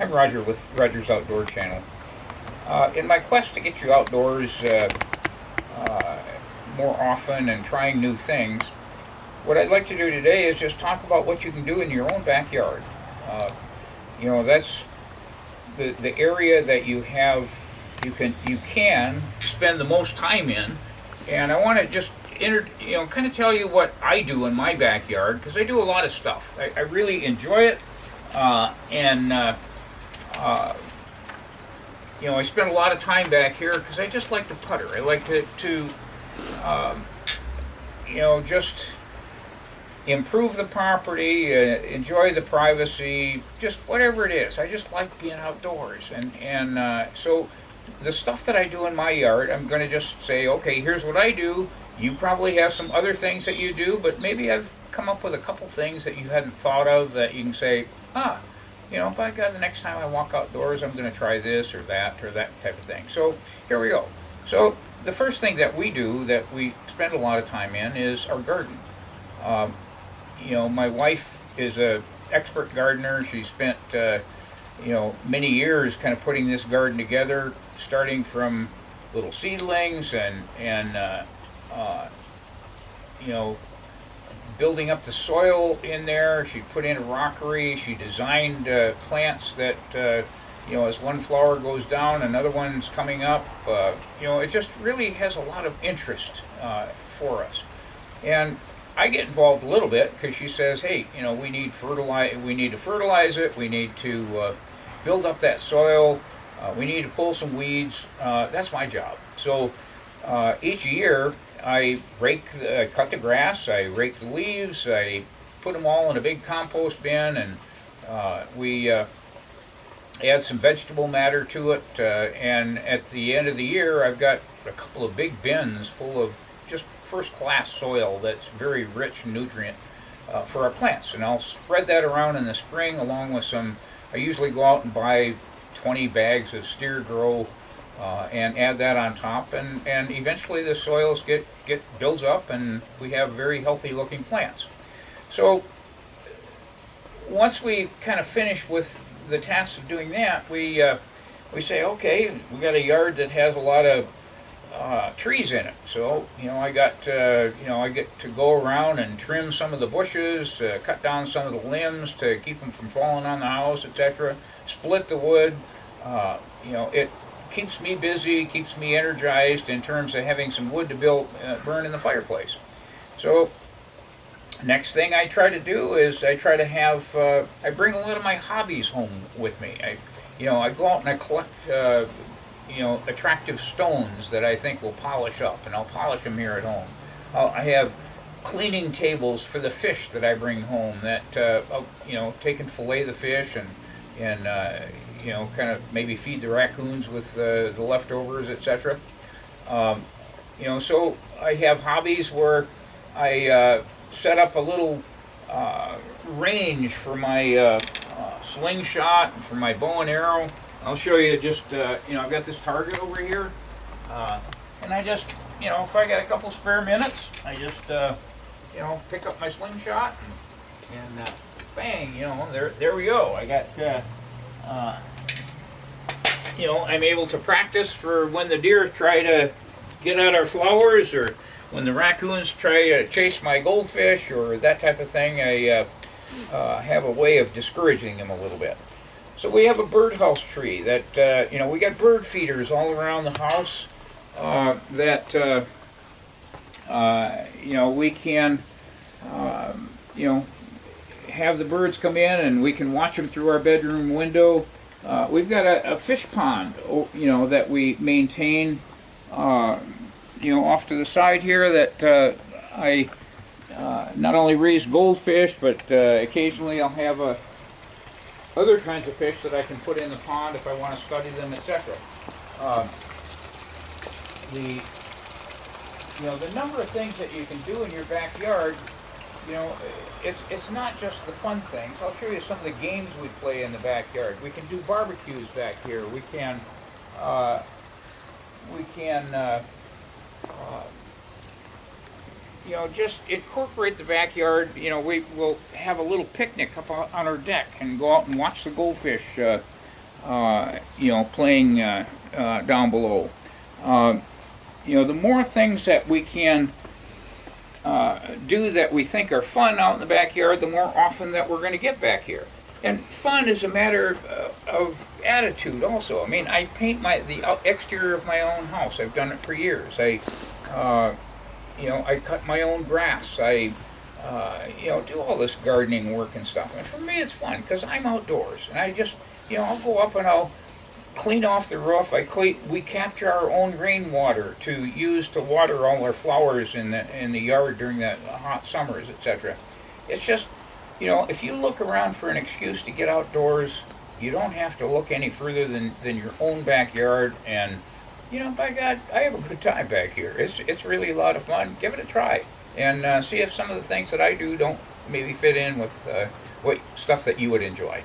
I'm Roger with Roger's Outdoor Channel. In my quest to get you outdoors uh, more often and trying new things, what I'd like to do today is just talk about what you can do in your own backyard. Uh, that's the area that you can spend the most time in, and I want to just kind of tell you what I do in my backyard because I do a lot of stuff. I really enjoy it, and uh, I spend a lot of time back here because I just like to putter. I like to um, just improve the property, enjoy the privacy, just whatever it is. I just like being outdoors, and so the stuff that I do in my yard, I'm going to just say, okay, here's what I do. You probably have some other things that you do, but maybe I've come up with a couple things that you hadn't thought of that you can say, by God, the next time I walk outdoors, I'm going to try this or that type of thing. So here we go. So the first thing that we do that we spend a lot of time in is our garden. Um, my wife is a expert gardener. She spent many years kind of putting this garden together, starting from little seedlings and you know building up the soil in there. She put in a rockery. She designed plants that as one flower goes down, another one's coming up. It just really has a lot of interest for us. And I get involved a little bit because she says, "Hey, we need we need to fertilize it. We need to build up that soil. We need to pull some weeds." That's my job. So each year I cut the grass, I rake the leaves, I put them all in a big compost bin, and we add some vegetable matter to it. And at the end of the year, I've got a couple of big bins full of just first-class soil that's very rich in nutrient for our plants. And I'll spread that around in the spring along with I usually go out and buy 20 bags of steer grow and add that on top, and eventually the soils builds up, and we have very healthy looking plants. So once we kind of finish with the task of doing that, we say, okay, we got a yard that has a lot of trees in it. So I get to go around and trim some of the bushes, cut down some of the limbs to keep them from falling on the house, etc. Split the wood. It keeps me busy, keeps me energized in terms of having some wood to burn in the fireplace. So next thing I try to do is I try to have I bring a lot of my hobbies home with me. I go out and I collect attractive stones that I think will polish up, and I'll polish them here at home. I have cleaning tables for the fish that I bring home that I'll take and fillet the fish and kind of maybe feed the raccoons with the leftovers, etc. So I have hobbies where I set up a little range for my slingshot and for my bow and arrow. I'll show you just, I've got this target over here, and I just, if I got a couple spare minutes, I just, pick up my slingshot and bang, there we go. I got, I'm able to practice for when the deer try to get at our flowers, or when the raccoons try to chase my goldfish, or that type of thing. I have a way of discouraging them a little bit. So we have a birdhouse tree that, we got bird feeders all around the house that, we can, have the birds come in and we can watch them through our bedroom window. We've got a fish pond, that we maintain, off to the side here that I not only raise goldfish, but occasionally I'll have other kinds of fish that I can put in the pond if I want to study them, etc. The the number of things that you can do in your backyard, it's not just the fun things. I'll show you some of the games we play in the backyard. We can do barbecues back here. We can uh, just incorporate the backyard. We will have a little picnic up on our deck and go out and watch the goldfish playing down below. Uh, the more things that we can do that we think are fun out in the backyard, the more often that we're going to get back here. And fun is a matter of attitude also. I mean, I paint the exterior of my own house. I've done it for years. I cut my own grass. I do all this gardening work and stuff. And for me, it's fun because I'm outdoors. And I just, I'll go up and I'll clean off the roof. We capture our own rainwater to use to water all our flowers in the yard during the hot summers, etc. It's just, if you look around for an excuse to get outdoors, you don't have to look any further than your own backyard. And by God, I have a good time back here. It's really a lot of fun. Give it a try and see if some of the things that I do don't maybe fit in with what stuff that you would enjoy.